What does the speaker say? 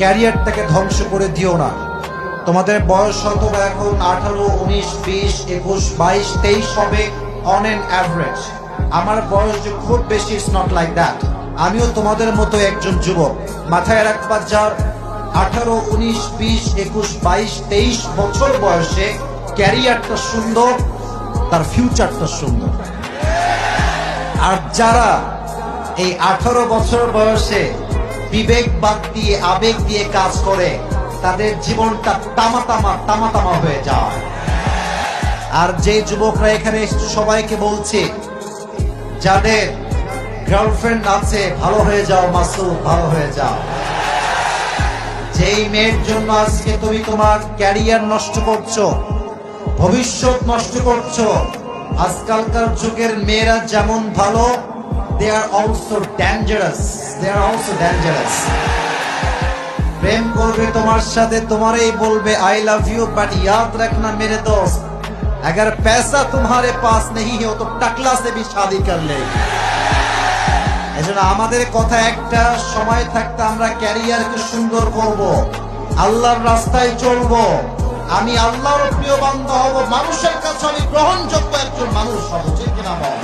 ক্যারিয়ারটাকে ধ্বংস করে দিও না। তোমাদের বয়স হয়তো এখন 18, 19, 20, 21, 22, 23 হবে অন এন অ্যাভারেজ। আমার বয়স যে খুব বেশি, ইটস নট লাইক দ্যাট। আমিও তোমাদের মতো একজন যুবক। মাথায় রাখবার, যার 18, 19, 20, 21, 22, 23 বছর বয়সে ক্যারিয়ারটা সুন্দর, তার ফিউচারটা সুন্দর। আর যারা এই 18 বছর বয়সে বিবেক বাদ দিয়ে আবেগ দিয়ে কাজ করে, তাদের জীবনটা তামা হয়ে যায়। আর যে যুবকরা এখানে সবাইকে বলছে, যাদের গার্লফ্রেন্ড আছে, ভালো হয়ে যাও মাসুদ, ভালো হয়ে যাও। যেই মেয়ের জন্য আজকে তুমি তোমার ক্যারিয়ার নষ্ট করছো, ভবিষ্যৎ নষ্ট করছো, আজকালকার যুগের মেয়েরা যেমন ভালো, they are also dangerous, প্রেম করবে তোমার সাথে, তোমারই বলবে আই লাভ ইউ, বাট याद रखना मेरे दोस्त, अगर पैसा तुम्हारे पास नहीं हो तो टकला से भी शादी कर ले। এজন্য আমাদের কথা একটা, সময় থাকতে আমরা ক্যারিয়ারকে সুন্দর করব, আল্লাহর রাস্তায় চলবো, আমি আল্লাহর প্রিয় বান্দা হব, মানুষের কাছে আমি গ্রহণযোগ্য একজন মানুষ হব, ঠিক কিনা বল?